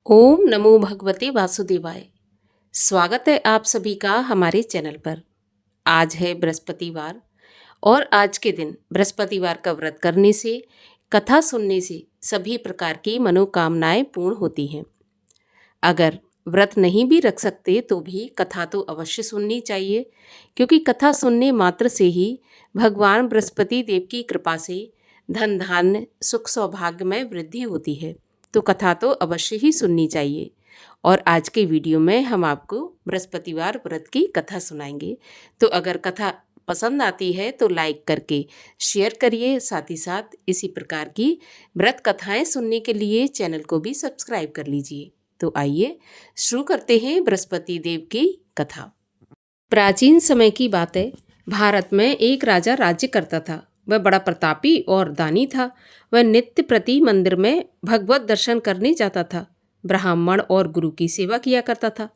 ओम नमो भगवते वासुदेवाय। स्वागत है आप सभी का हमारे चैनल पर। आज है बृहस्पतिवार और आज के दिन बृहस्पतिवार का व्रत करने से, कथा सुनने से सभी प्रकार की मनोकामनाएं पूर्ण होती हैं। अगर व्रत नहीं भी रख सकते तो भी कथा तो अवश्य सुननी चाहिए, क्योंकि कथा सुनने मात्र से ही भगवान बृहस्पति देव की कृपा से धन धान्य सुख सौभाग्य में वृद्धि होती है। तो कथा तो अवश्य ही सुननी चाहिए। और आज के वीडियो में हम आपको बृहस्पतिवार व्रत की कथा सुनाएंगे। तो अगर कथा पसंद आती है तो लाइक करके शेयर करिए, साथ ही साथ इसी प्रकार की व्रत कथाएं सुनने के लिए चैनल को भी सब्सक्राइब कर लीजिए। तो आइए शुरू करते हैं बृहस्पति देव की कथा। प्राचीन समय की बात है। भारत में एक राजा राज्य करता था। वह बड़ा प्रतापी और दानी था। वह नित्य प्रति मंदिर में भगवत दर्शन करने जाता था। ब्राह्मण और गुरु की सेवा किया करता था।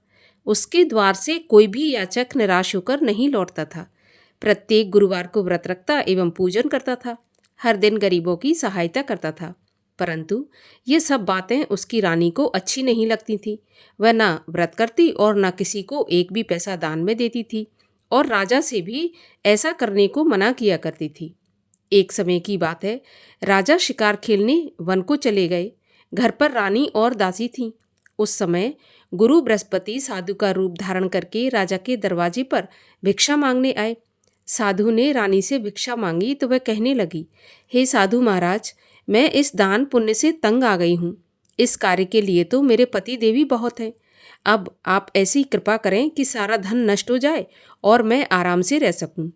उसके द्वार से कोई भी याचक निराश होकर नहीं लौटता था। प्रत्येक गुरुवार को व्रत रखता एवं पूजन करता था। हर दिन गरीबों की सहायता करता था। परंतु ये सब बातें उसकी रानी को अच्छी नहीं लगती थी। वह ना व्रत करती और ना किसी को एक भी पैसा दान में देती थी, और राजा से भी ऐसा करने को मना किया करती थी। एक समय की बात है। राजा शिकार खेलने वन को चले गए। घर पर रानी और दासी थीं। उस समय गुरु बृहस्पति साधु का रूप धारण करके राजा के दरवाजे पर भिक्षा मांगने आए। साधु ने रानी से भिक्षा मांगी तो वह कहने लगी, हे साधु महाराज, मैं इस दान पुण्य से तंग आ गई हूँ। इस कार्य के लिए तो मेरे पति देवी बहुत हैं। अब आप ऐसी कृपा करें कि सारा धन नष्ट हो जाए और मैं आराम से रह सकूं।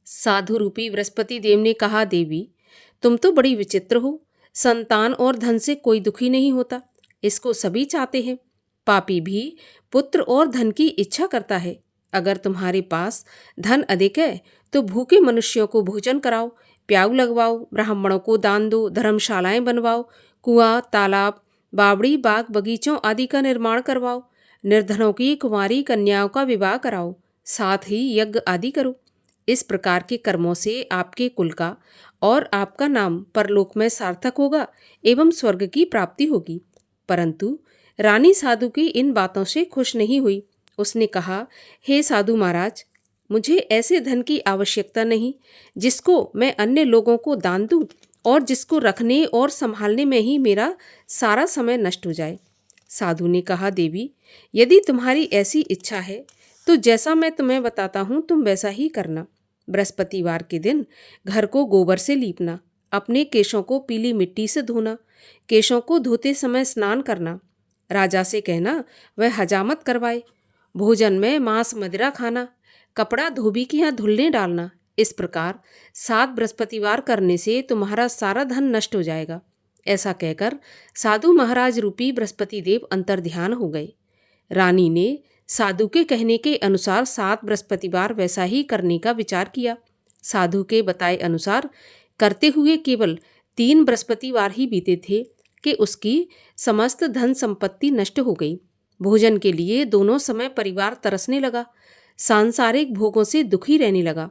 साधु रूपी बृहस्पति देव ने कहा, देवी, तुम तो बड़ी विचित्र हो। संतान और धन से कोई दुखी नहीं होता, इसको सभी चाहते हैं। पापी भी पुत्र और धन की इच्छा करता है। अगर तुम्हारे पास धन अधिक है तो भूखे मनुष्यों को भोजन कराओ, प्याऊ लगवाओ, ब्राह्मणों को दान दो, धर्मशालाएं बनवाओ, कुआं, तालाब, बावड़ी, बाग, बगीचों आदि का निर्माण करवाओ, निर्धनों की कुंवारी कन्याओं का विवाह कराओ, साथ ही यज्ञ आदि करो। इस प्रकार के कर्मों से आपके कुल का और आपका नाम परलोक में सार्थक होगा एवं स्वर्ग की प्राप्ति होगी। परंतु रानी साधु की इन बातों से खुश नहीं हुई। उसने कहा, हे साधु महाराज, मुझे ऐसे धन की आवश्यकता नहीं जिसको मैं अन्य लोगों को दान दूं और जिसको रखने और संभालने में ही मेरा सारा समय नष्ट हो जाए। साधु ने कहा, देवी, यदि तुम्हारी ऐसी इच्छा है तो जैसा मैं तुम्हें बताता हूँ तुम वैसा ही करना। बृहस्पतिवार के दिन घर को गोबर से लीपना, अपने केशों को पीली मिट्टी से धोना, केशों को धोते समय स्नान करना, राजा से कहना वह हजामत करवाए, भोजन में मांस मदिरा खाना, कपड़ा धोबी के यहाँ धुलने डालना। इस प्रकार 7 बृहस्पतिवार करने से तुम्हारा सारा धन नष्ट हो जाएगा। ऐसा कहकर साधु महाराज रूपी बृहस्पति देव अंतर्ध्यान हो गए। रानी ने साधु के कहने के अनुसार 7 बृहस्पतिवार वैसा ही करने का विचार किया। साधु के बताए अनुसार करते हुए केवल 3 बृहस्पतिवार ही बीते थे कि उसकी समस्त धन संपत्ति नष्ट हो गई। भोजन के लिए दोनों समय परिवार तरसने लगा, सांसारिक भोगों से दुखी रहने लगा।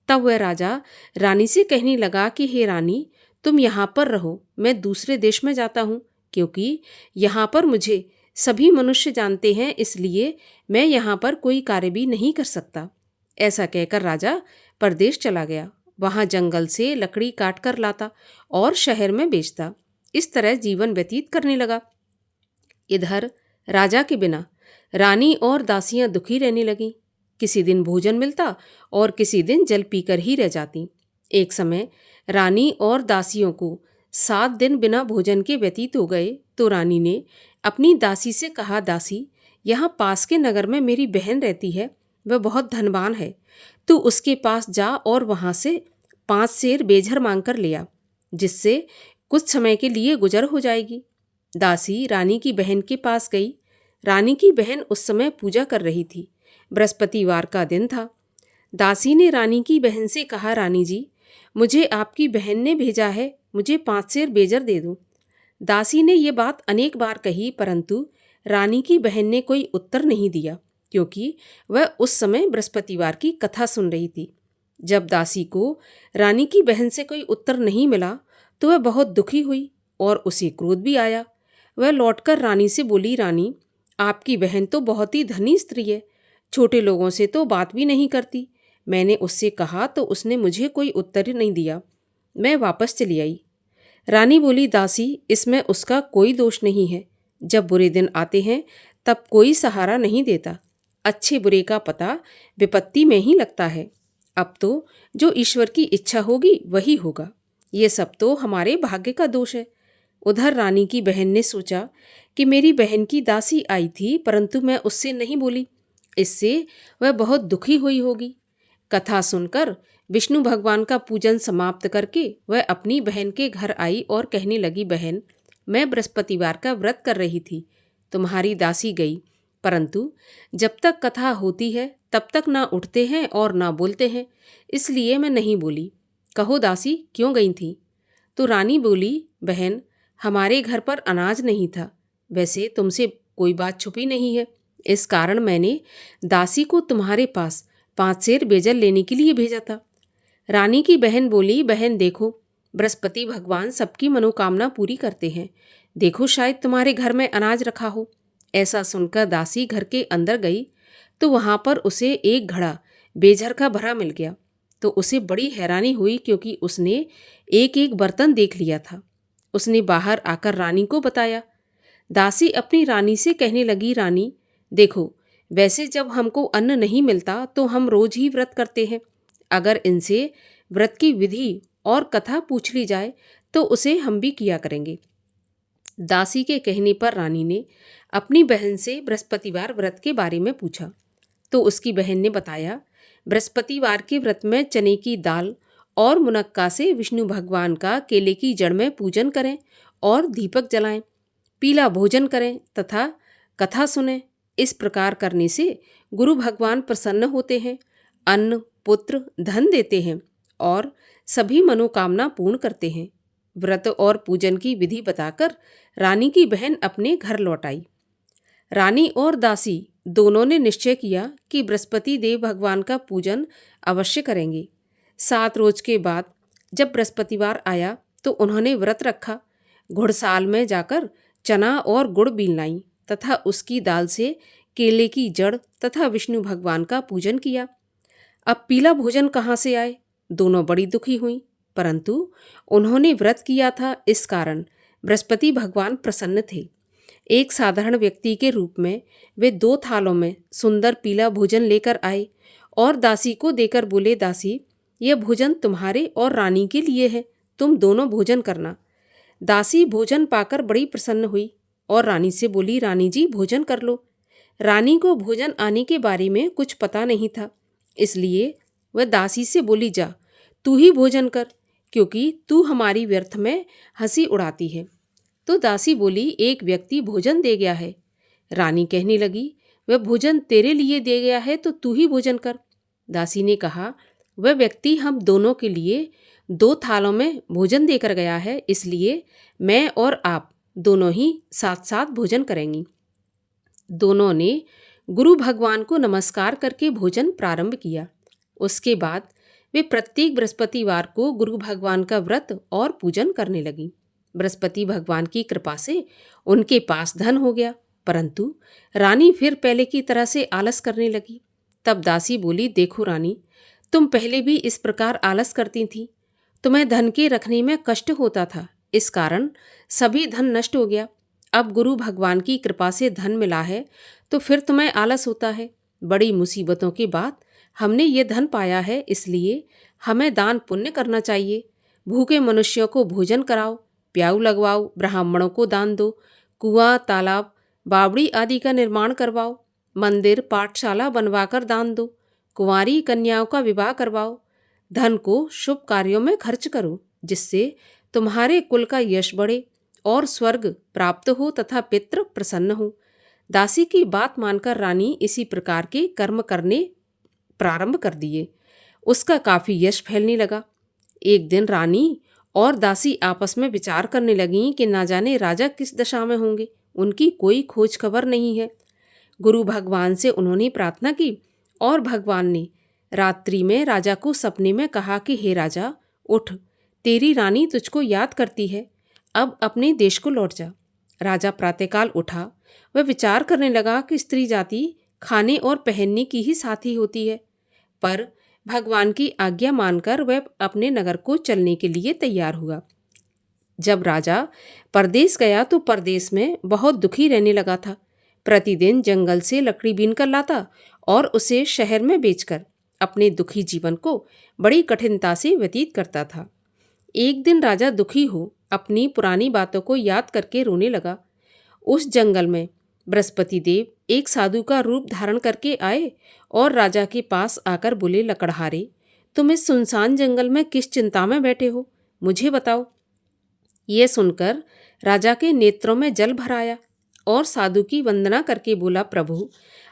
तब वह राजा रानी से कहने लगा कि हे रानी, तुम यहाँ पर रहो, मैं दूसरे देश में जाता हूँ, क्योंकि यहाँ पर मुझे सभी मनुष्य जानते हैं, इसलिए मैं यहाँ पर कोई कार्य भी नहीं कर सकता। ऐसा कहकर राजा परदेश चला गया। वहाँ जंगल से लकड़ी काट कर लाता और शहर में बेचता। इस तरह जीवन व्यतीत करने लगा। इधर राजा के बिना रानी और दासियां दुखी रहने लगीं। किसी दिन भोजन मिलता और किसी दिन जल पीकर ही रह जाती। एक समय रानी और दासियों को 7 दिन बिना भोजन के व्यतीत हो गए तो रानी ने अपनी दासी से कहा, दासी, यहाँ पास के नगर में मेरी बहन रहती है, वह बहुत धनवान है। तू उसके पास जा और वहाँ से 5 सेर बेझर मांग कर ले आ, जिससे कुछ समय के लिए गुजर हो जाएगी। दासी रानी की बहन के पास गई। रानी की बहन उस समय पूजा कर रही थी। बृहस्पतिवार का दिन था। दासी ने रानी की बहन से कहा, रानी जी, मुझे आपकी बहन ने भेजा है, मुझे 5 सेर बेजर दे दो। दासी ने ये बात अनेक बार कही, परंतु रानी की बहन ने कोई उत्तर नहीं दिया, क्योंकि वह उस समय बृहस्पतिवार की कथा सुन रही थी। जब दासी को रानी की बहन से कोई उत्तर नहीं मिला तो वह बहुत दुखी हुई और उसे क्रोध भी आया। वह लौटकर रानी से बोली, रानी, आपकी बहन तो बहुत ही धनी स्त्री है, छोटे लोगों से तो बात भी नहीं करती। मैंने उससे कहा तो उसने मुझे कोई उत्तर नहीं दिया। मैं वापस चली आई। रानी बोली, दासी, इसमें उसका कोई दोष नहीं है। जब बुरे दिन आते हैं तब कोई सहारा नहीं देता। अच्छे बुरे का पता विपत्ति में ही लगता है। अब तो जो ईश्वर की इच्छा होगी वही होगा। ये सब तो हमारे भाग्य का दोष है। उधर रानी की बहन ने सोचा कि मेरी बहन की दासी आई थी, परंतु मैं उससे नहीं बोली, इससे वह बहुत दुखी हुई होगी। कथा सुनकर विष्णु भगवान का पूजन समाप्त करके वह अपनी बहन के घर आई और कहने लगी, बहन, मैं बृहस्पतिवार का व्रत कर रही थी, तुम्हारी दासी गई, परंतु जब तक कथा होती है तब तक ना उठते हैं और ना बोलते हैं, इसलिए मैं नहीं बोली। कहो दासी, क्यों गई थी? तो रानी बोली, बहन, हमारे घर पर अनाज नहीं था। वैसे तुमसे कोई बात छुपी नहीं है, इस कारण मैंने दासी को तुम्हारे पास 5 सेर बेजल लेने के लिए भेजा था। रानी की बहन बोली, बहन देखो, बृहस्पति भगवान सबकी मनोकामना पूरी करते हैं। देखो, शायद तुम्हारे घर में अनाज रखा हो। ऐसा सुनकर दासी घर के अंदर गई तो वहाँ पर उसे एक घड़ा बेझर का भरा मिल गया। तो उसे बड़ी हैरानी हुई, क्योंकि उसने एक एक बर्तन देख लिया था। उसने बाहर आकर रानी को बताया। दासी अपनी रानी से कहने लगी, रानी देखो, वैसे जब हमको अन्न नहीं मिलता तो हम रोज ही व्रत करते हैं। अगर इनसे व्रत की विधि और कथा पूछ ली जाए तो उसे हम भी किया करेंगे। दासी के कहने पर रानी ने अपनी बहन से बृहस्पतिवार व्रत के बारे में पूछा तो उसकी बहन ने बताया, बृहस्पतिवार के व्रत में चने की दाल और मुनक्का से विष्णु भगवान का केले की जड़ में पूजन करें और दीपक जलाएं, पीला भोजन करें तथा कथा सुनें। इस प्रकार करने से गुरु भगवान प्रसन्न होते हैं, अन्न, पुत्र, धन देते हैं और सभी मनोकामना पूर्ण करते हैं। व्रत और पूजन की विधि बताकर रानी की बहन अपने घर लौट आई। रानी और दासी दोनों ने निश्चय किया कि बृहस्पति देव भगवान का पूजन अवश्य करेंगे। 7 रोज के बाद जब बृहस्पतिवार आया तो उन्होंने व्रत रखा। घुड़साल में जाकर चना और गुड़ बीन लाई तथा उसकी दाल से केले की जड़ तथा विष्णु भगवान का पूजन किया। अब पीला भोजन कहाँ से आए? दोनों बड़ी दुखी हुई, परंतु उन्होंने व्रत किया था, इस कारण बृहस्पति भगवान प्रसन्न थे। एक साधारण व्यक्ति के रूप में वे 2 थालों में सुंदर पीला भोजन लेकर आए और दासी को देकर बोले, दासी, यह भोजन तुम्हारे और रानी के लिए है, तुम दोनों भोजन करना। दासी भोजन पाकर बड़ी प्रसन्न हुई और रानी से बोली, रानी जी, भोजन कर लो। रानी को भोजन आने के बारे में कुछ पता नहीं था, इसलिए वह दासी से बोली, जा तू ही भोजन कर, क्योंकि तू हमारी व्यर्थ में हंसी उड़ाती है। तो दासी बोली, एक व्यक्ति भोजन दे गया है। रानी कहने लगी, वह भोजन तेरे लिए दे गया है तो तू ही भोजन कर। दासी ने कहा, वह व्यक्ति हम दोनों के लिए 2 थालों में भोजन देकर गया है, इसलिए मैं और आप दोनों ही साथ साथ भोजन करेंगी। दोनों ने गुरु भगवान को नमस्कार करके भोजन प्रारंभ किया। उसके बाद वे प्रत्येक बृहस्पतिवार को गुरु भगवान का व्रत और पूजन करने लगी। बृहस्पति भगवान की कृपा से उनके पास धन हो गया, परंतु रानी फिर पहले की तरह से आलस करने लगी। तब दासी बोली, देखो रानी, तुम पहले भी इस प्रकार आलस करती थी, तुम्हें धन के रखने में कष्ट होता था, इस कारण सभी धन नष्ट हो गया। अब गुरु भगवान की कृपा से धन मिला है तो फिर तुम्हें आलस होता है। बड़ी मुसीबतों के बाद हमने ये धन पाया है, इसलिए हमें दान पुण्य करना चाहिए। भूखे मनुष्यों को भोजन कराओ, प्याऊ लगवाओ, ब्राह्मणों को दान दो, कुआं, तालाब, बावड़ी आदि का निर्माण करवाओ, मंदिर, पाठशाला बनवाकर दान दो, कुंवारी कन्याओं का विवाह करवाओ। धन को शुभ कार्यों में खर्च करो, जिससे तुम्हारे कुल का यश बढ़े और स्वर्ग प्राप्त हो तथा पितृ प्रसन्न हो। दासी की बात मानकर रानी इसी प्रकार के कर्म करने प्रारंभ कर दिए। उसका काफी यश फैलने लगा। एक दिन रानी और दासी आपस में विचार करने लगीं कि ना जाने राजा किस दशा में होंगे, उनकी कोई खोज खबर नहीं है। गुरु भगवान से उन्होंने प्रार्थना की और भगवान ने रात्रि में राजा को सपने में कहा कि हे राजा, उठ, तेरी रानी तुझको याद करती है, अब अपने देश को लौट जा। राजा प्रातःकाल उठा। वह विचार करने लगा कि स्त्री जाति खाने और पहनने की ही साथी होती है, पर भगवान की आज्ञा मानकर वह अपने नगर को चलने के लिए तैयार हुआ। जब राजा परदेश गया तो परदेश में बहुत दुखी रहने लगा था। प्रतिदिन जंगल से लकड़ी बीन कर लाता और उसे शहर में बेचकर अपने दुखी जीवन को बड़ी कठिनता से व्यतीत करता था। एक दिन राजा दुखी हो अपनी पुरानी बातों को याद करके रोने लगा। उस जंगल में बृहस्पति देव एक साधु का रूप धारण करके आए और राजा के पास आकर बोले, लकड़हारे, तुम इस सुनसान जंगल में किस चिंता में बैठे हो, मुझे बताओ। ये सुनकर राजा के नेत्रों में जल भर आया और साधु की वंदना करके बोला, प्रभु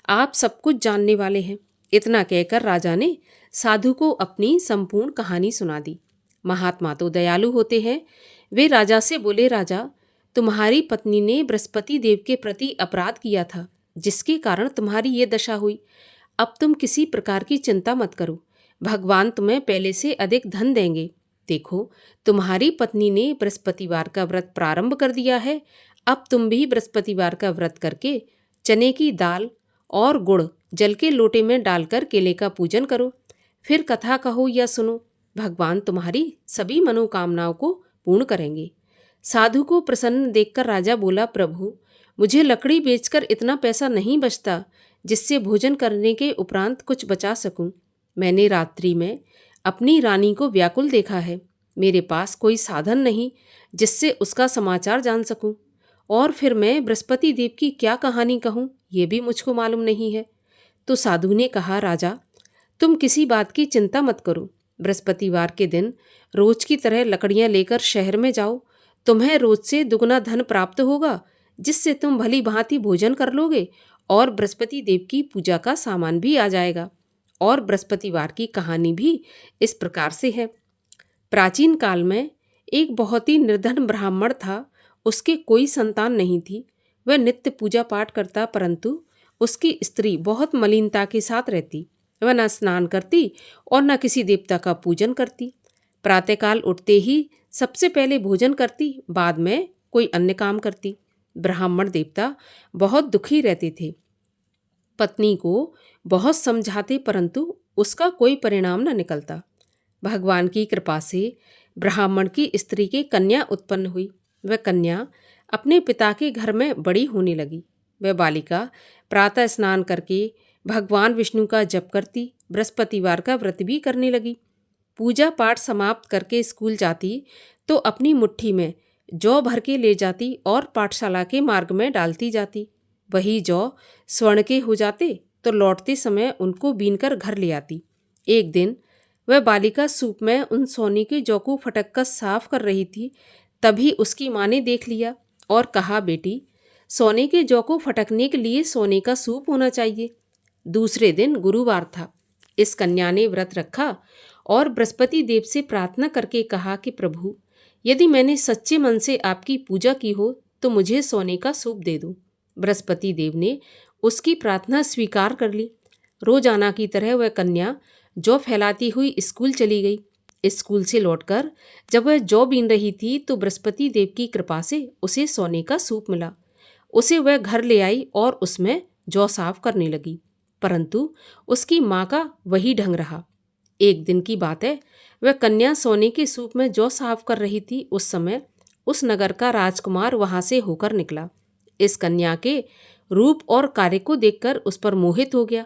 आप सब कुछ जानने वाले हैं। इतना कहकर राजा ने साधु को अपनी संपूर्ण कहानी सुना दी। महात्मा तो दयालु होते हैं। वे राजा से बोले, राजा तुम्हारी पत्नी ने बृहस्पति देव के प्रति अपराध किया था, जिसके कारण तुम्हारी ये दशा हुई। अब तुम किसी प्रकार की चिंता मत करो, भगवान तुम्हें पहले से अधिक धन देंगे। देखो, तुम्हारी पत्नी ने बृहस्पतिवार का व्रत प्रारंभ कर दिया है। अब तुम भी बृहस्पतिवार का व्रत करके चने की दाल और गुड़ जल के लोटे में डालकर केले का पूजन करो। फिर कथा कहो या सुनो, भगवान तुम्हारी सभी मनोकामनाओं को पूर्ण करेंगे। साधु को प्रसन्न देखकर राजा बोला, प्रभु मुझे लकड़ी बेचकर इतना पैसा नहीं बचता जिससे भोजन करने के उपरांत कुछ बचा सकूं। मैंने रात्रि में अपनी रानी को व्याकुल देखा है। मेरे पास कोई साधन नहीं जिससे उसका समाचार जान सकूं, और फिर मैं बृहस्पति देव की क्या कहानी कहूं, ये भी मुझको मालूम नहीं है। तो साधु ने कहा, राजा तुम किसी बात की चिंता मत करो। बृहस्पतिवार के दिन रोज की तरह लकड़ियां लेकर शहर में जाओ। तुम्हें रोज से दुगना धन प्राप्त होगा, जिससे तुम भली भांति भोजन कर लोगे और बृहस्पति देव की पूजा का सामान भी आ जाएगा। और बृहस्पतिवार की कहानी भी इस प्रकार से है। प्राचीन काल में एक बहुत ही निर्धन ब्राह्मण था। उसके कोई संतान नहीं थी। वह नित्य पूजा पाठ करता, परंतु उसकी स्त्री बहुत मलिनता के साथ रहती। वह न स्नान करती और न किसी देवता का पूजन करती। प्रातःकाल उठते ही सबसे पहले भोजन करती, बाद में कोई अन्य काम करती। ब्राह्मण देवता बहुत दुखी रहते थे। पत्नी को बहुत समझाते, परंतु उसका कोई परिणाम न निकलता। भगवान की कृपा से ब्राह्मण की स्त्री की कन्या उत्पन्न हुई। वह कन्या अपने पिता के घर में बड़ी होने लगी। वह बालिका प्रातः स्नान करके भगवान विष्णु का जप करती, बृहस्पतिवार का व्रत भी करने लगी। पूजा पाठ समाप्त करके स्कूल जाती तो अपनी मुट्ठी में जौ भर के ले जाती और पाठशाला के मार्ग में डालती जाती। वही जौ स्वर्ण के हो जाते तो लौटते समय उनको बीनकर घर ले आती। एक दिन वह बालिका सूप में उन सोने के जौ को फटक कर साफ कर रही थी। तभी उसकी माँ ने देख लिया और कहा, बेटी सोने के जौ को फटकने के लिए सोने का सूप होना चाहिए। दूसरे दिन गुरुवार था। इस कन्या ने व्रत रखा और बृहस्पति देव से प्रार्थना करके कहा कि प्रभु, यदि मैंने सच्चे मन से आपकी पूजा की हो तो मुझे सोने का सूप दे दो। बृहस्पति देव ने उसकी प्रार्थना स्वीकार कर ली। रोजाना की तरह वह कन्या जौ फैलाती हुई स्कूल चली गई। स्कूल से लौटकर जब वह जौ बीन रही थी तो बृहस्पति देव की कृपा से उसे सोने का सूप मिला। उसे वह घर ले आई और उसमें जौ साफ करने लगी, परंतु उसकी माँ का वही ढंग रहा। एक दिन की बात है, वह कन्या सोने के सूप में जौ साफ कर रही थी। उस समय उस नगर का राजकुमार वहां से होकर निकला। इस कन्या के रूप और कार्य को देखकर उस पर मोहित हो गया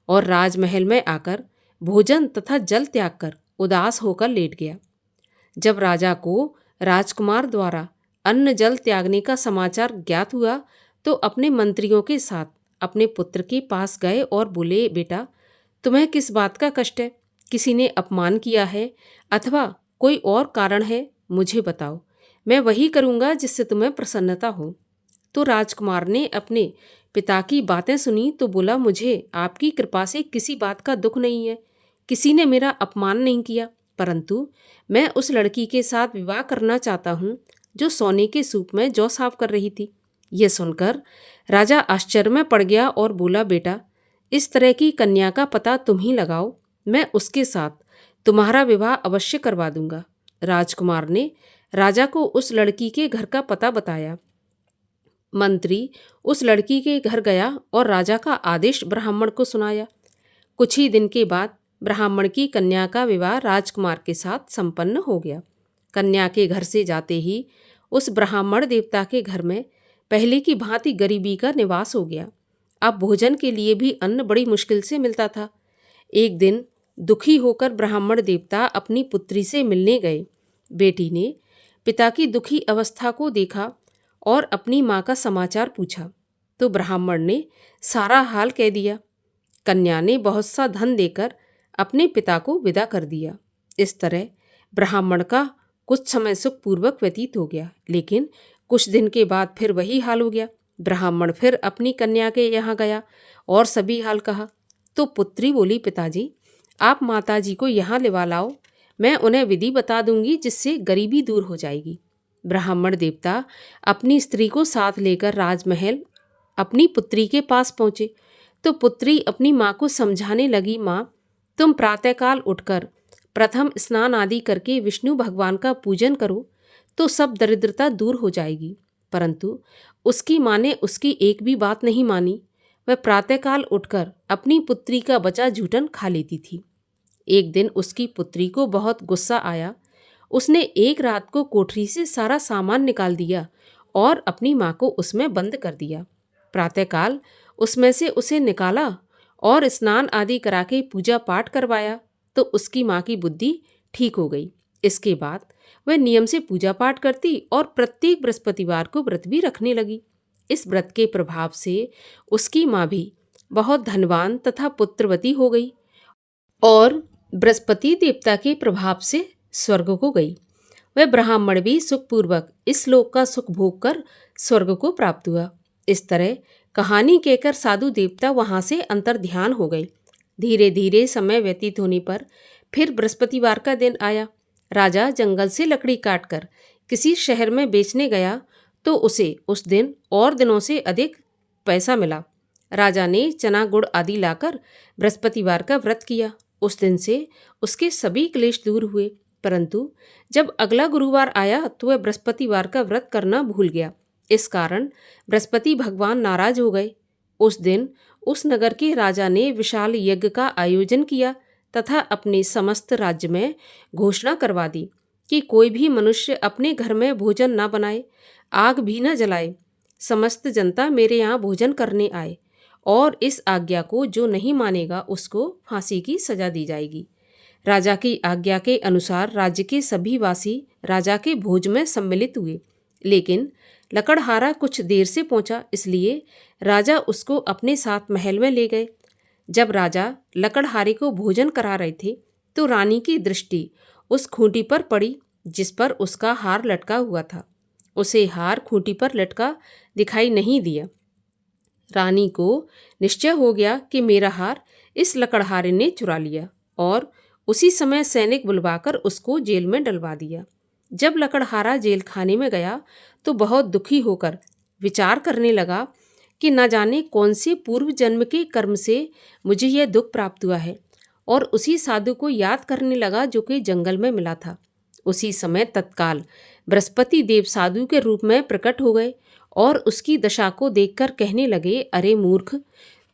और राजमहल में आकर भोजन तथा जल त्याग कर उदास होकर लेट गया। जब राजा को राजकुमार द्वारा अन्न जल त्यागने का समाचार ज्ञात हुआ तो अपने मंत्रियों के साथ अपने पुत्र के पास गए और बोले, बेटा तुम्हें किस बात का कष्ट है? किसी ने अपमान किया है अथवा कोई और कारण है? मुझे बताओ, मैं वही करूँगा जिससे तुम्हें प्रसन्नता हो। तो राजकुमार ने अपने पिता की बातें सुनी तो बोला, मुझे आपकी कृपा से किसी बात का दुख नहीं है। किसी ने मेरा अपमान नहीं किया, परंतु मैं उस लड़की के साथ विवाह करना चाहता हूँ जो सोने के सूप में जौ साफ कर रही थी। यह सुनकर राजा आश्चर्य में पड़ गया और बोला, बेटा इस तरह की कन्या का पता तुम ही लगाओ, मैं उसके साथ तुम्हारा विवाह अवश्य करवा दूंगा। राजकुमार ने राजा को उस लड़की के घर का पता बताया। मंत्री उस लड़की के घर गया और राजा का आदेश ब्राह्मण को सुनाया। कुछ ही दिन के बाद ब्राह्मण की कन्या का विवाह राजकुमार के साथ संपन्न हो गया। कन्या के घर से जाते ही उस ब्राह्मण देवता के घर में पहले की भांति गरीबी का निवास हो गया। अब भोजन के लिए भी अन्न बड़ी मुश्किल से मिलता था। एक दिन दुखी होकर ब्राह्मण देवता अपनी पुत्री से मिलने गए। बेटी ने पिता की दुखी अवस्था को देखा और अपनी माँ का समाचार पूछा तो ब्राह्मण ने सारा हाल कह दिया। कन्या ने बहुत सा धन देकर अपने पिता को विदा कर दिया। इस तरह ब्राह्मण का कुछ समय सुखपूर्वक व्यतीत हो गया, लेकिन कुछ दिन के बाद फिर वही हाल हो गया। ब्राह्मण फिर अपनी कन्या के यहाँ गया और सभी हाल कहा तो पुत्री बोली, पिताजी आप माताजी को यहाँ लिवा लाओ, मैं उन्हें विधि बता दूंगी जिससे गरीबी दूर हो जाएगी। ब्राह्मण देवता अपनी स्त्री को साथ लेकर राजमहल अपनी पुत्री के पास पहुँचे तो पुत्री अपनी माँ को समझाने लगी, माँ तुम प्रातःकाल उठकर प्रथम स्नान आदि करके विष्णु भगवान का पूजन करो तो सब दरिद्रता दूर हो जाएगी। परंतु उसकी माँ ने उसकी एक भी बात नहीं मानी। वह प्रातःकाल उठकर अपनी पुत्री का बचा जूठन खा लेती थी। एक दिन उसकी पुत्री को बहुत गुस्सा आया। उसने एक रात को कोठरी से सारा सामान निकाल दिया और अपनी माँ को उसमें बंद कर दिया। प्रातःकाल उसमें से उसे निकाला और स्नान आदि करा के पूजा पाठ करवाया तो उसकी माँ की बुद्धि ठीक हो गई। इसके बाद वह नियम से पूजा पाठ करती और प्रत्येक बृहस्पतिवार को व्रत भी रखने लगी। इस व्रत के प्रभाव से उसकी माँ भी बहुत धनवान तथा पुत्रवती हो गई और बृहस्पति देवता के प्रभाव से स्वर्ग को गई। वह ब्राह्मण भी सुखपूर्वक इस लोक का सुख भोग कर स्वर्ग को प्राप्त हुआ। इस तरह कहानी कहकर साधु देवता वहाँ से अंतर्ध्यान हो गए। धीरे धीरे समय व्यतीत होने पर फिर बृहस्पतिवार का दिन आया। राजा जंगल से लकड़ी काटकर किसी शहर में बेचने गया तो उसे उस दिन और दिनों से अधिक पैसा मिला। राजा ने चना गुड़ आदि लाकर बृहस्पतिवार का व्रत किया। उस दिन से उसके सभी क्लेश दूर हुए। परंतु जब अगला गुरुवार आया तो वह बृहस्पतिवार का व्रत करना भूल गया। इस कारण बृहस्पति भगवान नाराज हो गए। उस दिन उस नगर के राजा ने विशाल यज्ञ का आयोजन किया तथा अपने समस्त राज्य में घोषणा करवा दी कि कोई भी मनुष्य अपने घर में भोजन न बनाए, आग भी न जलाए। समस्त जनता मेरे यहाँ भोजन करने आए और इस आज्ञा को जो नहीं मानेगा उसको फांसी की सजा दी जाएगी। राजा की आज्ञा के अनुसार राज्य के सभी वासी राजा के भोज में सम्मिलित हुए, लेकिन लकड़हारा कुछ देर से पहुंचा, इसलिए राजा उसको अपने साथ महल में ले गए। जब राजा लकड़हारे को भोजन करा रहे थे तो रानी की दृष्टि उस खूंटी पर पड़ी जिस पर उसका हार लटका हुआ था। उसे हार खूंटी पर लटका दिखाई नहीं दिया। रानी को निश्चय हो गया कि मेरा हार इस लकड़हारे ने चुरा लिया और उसी समय सैनिक बुलवाकर उसको जेल में डलवा दिया। जब लकड़हारा जेल खाने में गया तो बहुत दुखी होकर विचार करने लगा कि न जाने कौन से पूर्व जन्म के कर्म से मुझे यह दुख प्राप्त हुआ है, और उसी साधु को याद करने लगा जो कि जंगल में मिला था। उसी समय तत्काल बृहस्पति देव साधु के रूप में प्रकट हो गए और उसकी दशा को देखकर कहने लगे, अरे मूर्ख,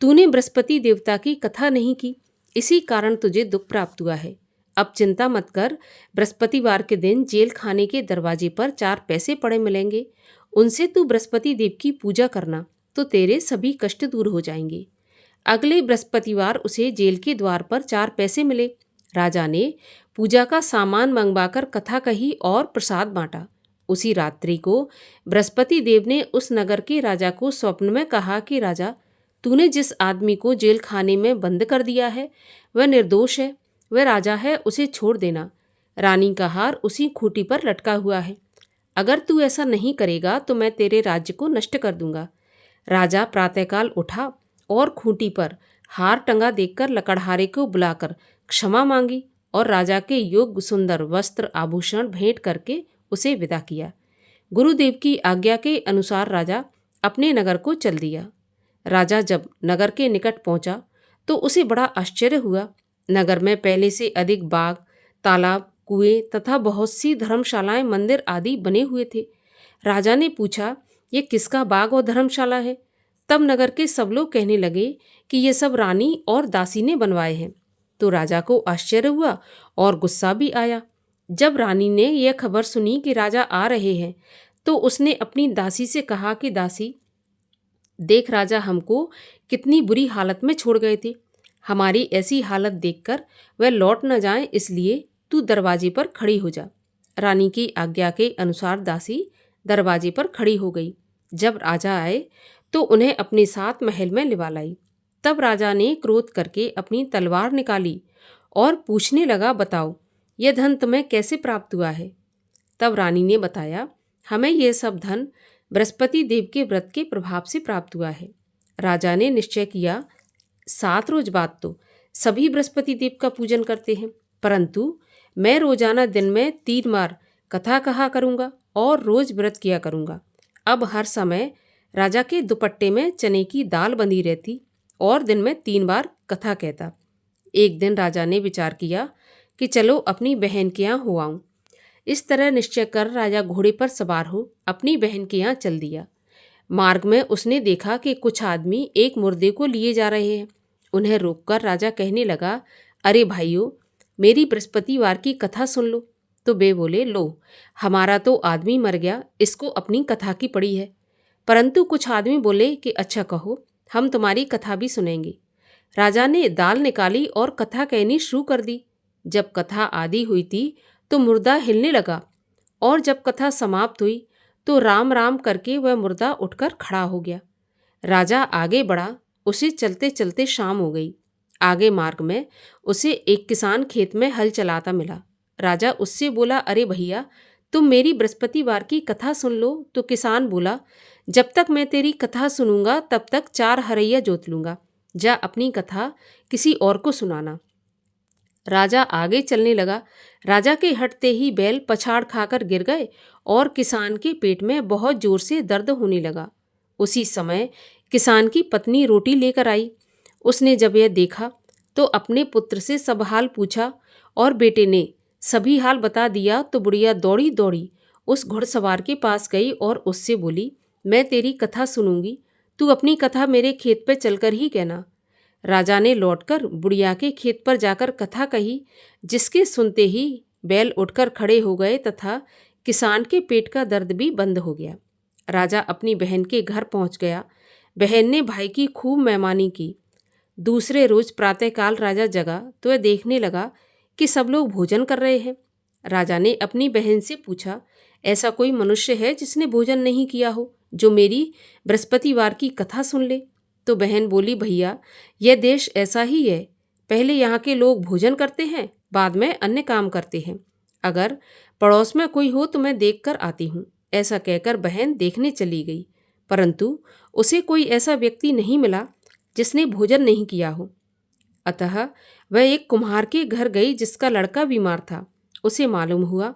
तूने बृहस्पति देवता की कथा नहीं की, इसी कारण तुझे दुख प्राप्त हुआ है। अब चिंता मत कर, बृहस्पतिवार के दिन जेल खाने के दरवाजे पर 4 पैसे पड़े मिलेंगे, उनसे तू बृहस्पति देव की पूजा करना तो तेरे सभी कष्ट दूर हो जाएंगे। अगले बृहस्पतिवार उसे जेल के द्वार पर 4 पैसे मिले। राजा ने पूजा का सामान मंगवाकर कथा कही और प्रसाद बांटा। उसी रात्रि को बृहस्पति देव ने उस नगर के राजा को स्वप्न में कहा कि राजा, तूने जिस आदमी को जेल खाने में बंद कर दिया है वह निर्दोष है, वह राजा है, उसे छोड़ देना। रानी का हार उसी खूंटी पर लटका हुआ है। अगर तू ऐसा नहीं करेगा तो मैं तेरे राज्य को नष्ट कर दूंगा। राजा प्रातःकाल उठा और खूंटी पर हार टंगा देखकर लकड़हारे को बुलाकर क्षमा मांगी और राजा के योग्य सुंदर वस्त्र आभूषण भेंट करके उसे विदा किया। गुरुदेव की आज्ञा के अनुसार राजा अपने नगर को चल दिया। राजा जब नगर के निकट पहुंचा तो उसे बड़ा आश्चर्य हुआ। नगर में पहले से अधिक बाग, तालाब, कुएं तथा बहुत सी धर्मशालाएं, मंदिर आदि बने हुए थे। राजा ने पूछा ये किसका बाग और धर्मशाला है? तब नगर के सब लोग कहने लगे कि ये सब रानी और दासी ने बनवाए हैं। तो राजा को आश्चर्य हुआ और गुस्सा भी आया। जब रानी ने यह खबर सुनी कि राजा आ रहे हैं, तो उसने अपनी दासी से कहा कि दासी, देख राजा हमको कितनी बुरी हालत में छोड़ गए थे। हमारी ऐसी हालत देखकर वह लौट न जाए, इसलिए तू दरवाजे पर खड़ी हो जा। रानी की आज्ञा के अनुसार दासी दरवाजे पर खड़ी हो गई। जब राजा आए तो उन्हें अपने साथ महल में लिवा लाई। तब राजा ने क्रोध करके अपनी तलवार निकाली और पूछने लगा, बताओ यह धन तुम्हें कैसे प्राप्त हुआ है? तब रानी ने बताया, हमें यह सब धन बृहस्पति देव के व्रत के प्रभाव से प्राप्त हुआ है। राजा ने निश्चय किया, 7 रोज बाद तो सभी बृहस्पति देव का पूजन करते हैं, परंतु मैं रोजाना दिन में 3 बार कथा कहा करूँगा और रोज व्रत किया करूँगा। अब हर समय राजा के दुपट्टे में चने की दाल बंधी रहती और दिन में 3 बार कथा कहता। एक दिन राजा ने विचार किया कि चलो अपनी बहन के यहाँ हो आऊँ। इस तरह निश्चय कर राजा घोड़े पर सवार हो अपनी बहन के यहाँ चल दिया। मार्ग में उसने देखा कि कुछ आदमी एक मुर्दे को लिए जा रहे हैं। उन्हें रोककर राजा कहने लगा, अरे भाइयों, मेरी बृहस्पतिवार की कथा सुन लो। तो वे बोले, लो, हमारा तो आदमी मर गया, इसको अपनी कथा की पड़ी है। परंतु कुछ आदमी बोले कि अच्छा कहो, हम तुम्हारी कथा भी सुनेंगे। राजा ने दाल निकाली और कथा कहनी शुरू कर दी। जब कथा आदि हुई थी तो मुर्दा हिलने लगा, और जब कथा समाप्त हुई तो राम राम करके वह मुर्दा उठकर खड़ा हो गया। राजा आगे बढ़ा, उसे चलते चलते शाम हो गई। आगे मार्ग में उसे एक किसान खेत में हल चलाता मिला। राजा उससे बोला, अरे भैया, तुम मेरी बृहस्पतिवार की कथा सुन लो। तो किसान बोला, जब तक मैं तेरी कथा सुनूंगा तब तक 4 हरैया जोत लूंगा। जा अपनी कथा किसी और को सुनाना। राजा आगे चलने लगा। राजा के हटते ही बैल पछाड़ खाकर गिर गए और किसान के पेट में बहुत जोर से दर्द होने लगा। उसी समय किसान की पत्नी रोटी लेकर आई। उसने जब यह देखा तो अपने पुत्र से सब हाल पूछा और बेटे ने सभी हाल बता दिया। तो बुढ़िया दौड़ी दौड़ी उस घुड़सवार के पास गई और उससे बोली, मैं तेरी कथा सुनूंगी, तू अपनी कथा मेरे खेत पर चलकर ही कहना। राजा ने लौटकर बुढ़िया के खेत पर जाकर कथा कही, जिसके सुनते ही बैल उठकर खड़े हो गए तथा किसान के पेट का दर्द भी बंद हो गया। राजा अपनी बहन के घर पहुंच गया। बहन ने भाई की खूब मेहमानी की। दूसरे रोज प्रातःकाल राजा जगा तो वह देखने लगा कि सब लोग भोजन कर रहे हैं। राजा ने अपनी बहन से पूछा, ऐसा कोई मनुष्य है जिसने भोजन नहीं किया हो, जो मेरी बृहस्पतिवार की कथा सुन ले? तो बहन बोली, भैया, यह देश ऐसा ही है। पहले यहाँ के लोग भोजन करते हैं, बाद में अन्य काम करते हैं। अगर पड़ोस में कोई हो तो मैं देख कर आती हूँ। ऐसा कहकर बहन देखने चली गई, परंतु उसे कोई ऐसा व्यक्ति नहीं मिला जिसने भोजन नहीं किया हो। अतः वह एक कुम्हार के घर गई जिसका लड़का बीमार था। उसे मालूम हुआ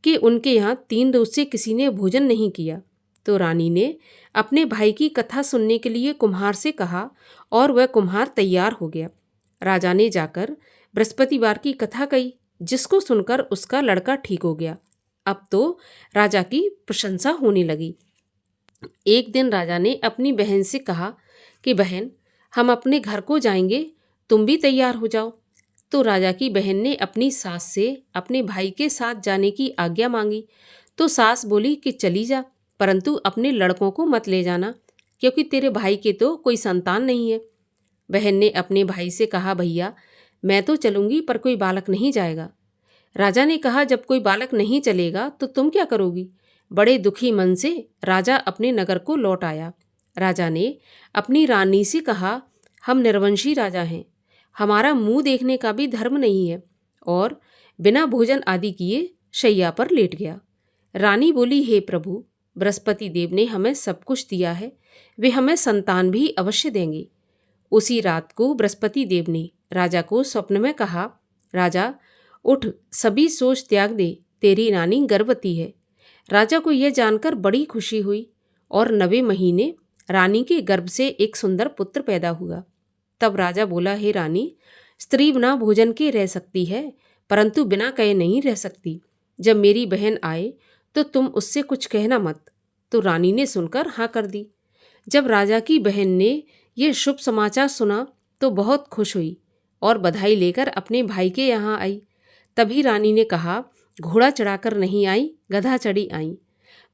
कि उनके यहाँ 3 रोज से किसी ने भोजन नहीं किया। तो रानी ने अपने भाई की कथा सुनने के लिए कुम्हार से कहा और वह कुम्हार तैयार हो गया। राजा ने जाकर बृहस्पतिवार की कथा कही, जिसको सुनकर उसका लड़का ठीक हो गया। अब तो राजा की प्रशंसा होने लगी। एक दिन राजा ने अपनी बहन से कहा कि बहन, हम अपने घर को जाएंगे, तुम भी तैयार हो जाओ। तो राजा की बहन ने अपनी सास से अपने भाई के साथ जाने की आज्ञा मांगी। तो सास बोली कि चली जा, परंतु अपने लड़कों को मत ले जाना, क्योंकि तेरे भाई के तो कोई संतान नहीं है। बहन ने अपने भाई से कहा, भैया, मैं तो चलूंगी पर कोई बालक नहीं जाएगा। राजा ने कहा, जब कोई बालक नहीं चलेगा तो तुम क्या करोगी? बड़े दुखी मन से राजा अपने नगर को लौट आया। राजा ने अपनी रानी से कहा, हम निर्वंशी राजा हैं, हमारा मुंह देखने का भी धर्म नहीं है, और बिना भोजन आदि किए शैया पर लेट गया। रानी बोली, हे प्रभु, बृहस्पति देव ने हमें सब कुछ दिया है, वे हमें संतान भी अवश्य देंगे। उसी रात को बृहस्पति देव ने राजा को स्वप्न में कहा, राजा उठ, सभी सोच त्याग दे, तेरी रानी गर्भवती है। राजा को यह जानकर बड़ी खुशी हुई और 9वें महीने रानी के गर्भ से एक सुंदर पुत्र पैदा हुआ। तब राजा बोला, हे रानी, स्त्री बिना भोजन के रह सकती है, परंतु बिना कहे नहीं रह सकती। जब मेरी बहन आए तो तुम उससे कुछ कहना मत। तो रानी ने सुनकर हाँ कर दी। जब राजा की बहन ने यह शुभ समाचार सुना तो बहुत खुश हुई और बधाई लेकर अपने भाई के यहाँ आई। तभी रानी ने कहा, घोड़ा चढ़ाकर नहीं आई, गधा चढ़ी आई।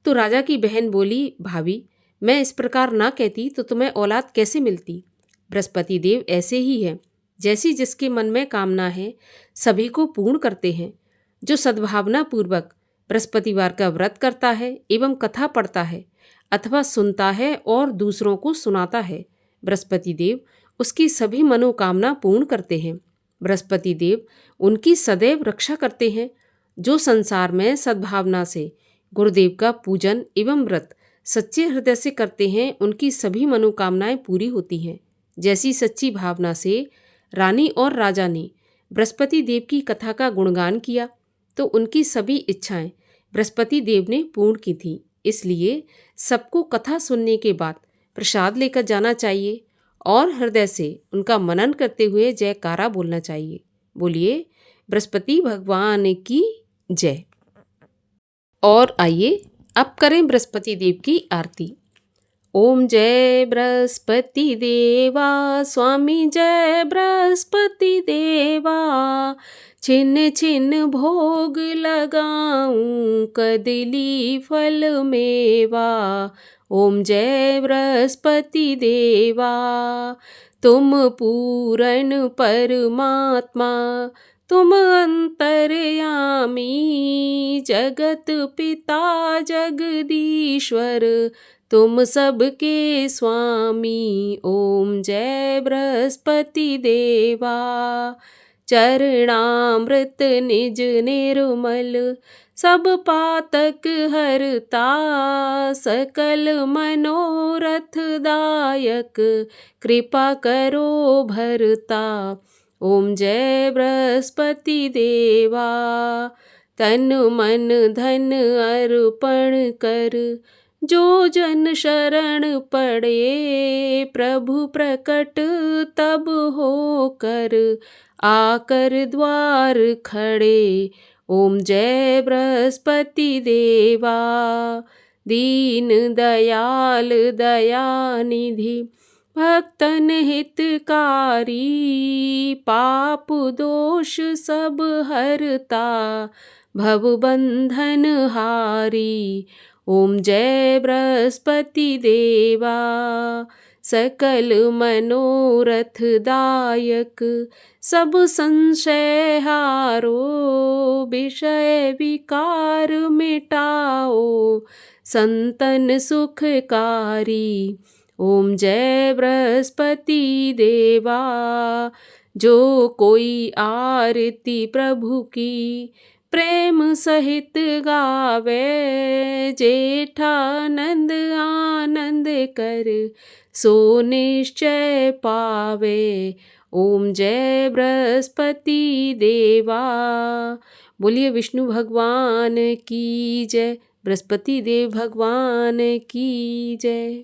तो राजा की बहन बोली, भाभी, मैं इस प्रकार ना कहती तो तुम्हें औलाद कैसे मिलती। बृहस्पति देव ऐसे ही है, जैसी जिसके मन में कामना है सभी को पूर्ण करते हैं। जो सद्भावना पूर्वक बृहस्पतिवार का व्रत करता है एवं कथा पढ़ता है अथवा सुनता है और दूसरों को सुनाता है, बृहस्पति देव उसकी सभी मनोकामना पूर्ण करते हैं। बृहस्पति देव उनकी सदैव रक्षा करते हैं। जो संसार में सद्भावना से गुरुदेव का पूजन एवं व्रत सच्चे हृदय से करते हैं, उनकी सभी मनोकामनाएं पूरी होती हैं। जैसी सच्ची भावना से रानी और राजा ने बृहस्पति देव की कथा का गुणगान किया तो उनकी सभी इच्छाएं बृहस्पति देव ने पूर्ण की थी। इसलिए सबको कथा सुनने के बाद प्रसाद लेकर जाना चाहिए और हृदय से उनका मनन करते हुए जयकारा बोलना चाहिए। बोलिए बृहस्पति भगवान की जय। और आइए अब करें बृहस्पति देव की आरती। ओम जय बृहस्पति देवा, स्वामी जय बृहस्पति देवा। छिन्न छिन्न भोग लगाऊं, कदली फल मेवा। ओम जय बृहस्पति देवा। तुम पूर्ण परमात्मा, तुम अंतर्यामी, जगत पिता जगदीश्वर, तुम सबके स्वामी। ओम जय बृहस्पति देवा। चरणामृत निज निर्मल, सब पातक हरता, सकल मनोरथ दायक, कृपा करो भरता। ओम जय बृहस्पति देवा। तन मन धन अर्पण कर, जो जन शरण पड़े, प्रभु प्रकट तब होकर, आकर द्वार खड़े। ओम जय बृहस्पति देवा। दीन दयाल दयानिधि, भक्तन हितकारी, पाप दोष सब हरता, भव बंधन हारी। ओम जय बृहस्पति देवा। सकल मनोरथ दायक, सब संशय हारो, विषय विकार मिटाओ, संतन सुखकारी। ओम जय बृहस्पति देवा। जो कोई आरती प्रभु की, प्रेम सहित गावे, जेठानंद आनंद कर, सो निश्चय पावे। ओम जय बृहस्पति देवा। बोलिए विष्णु भगवान की जय, बृहस्पति देव भगवान की जय।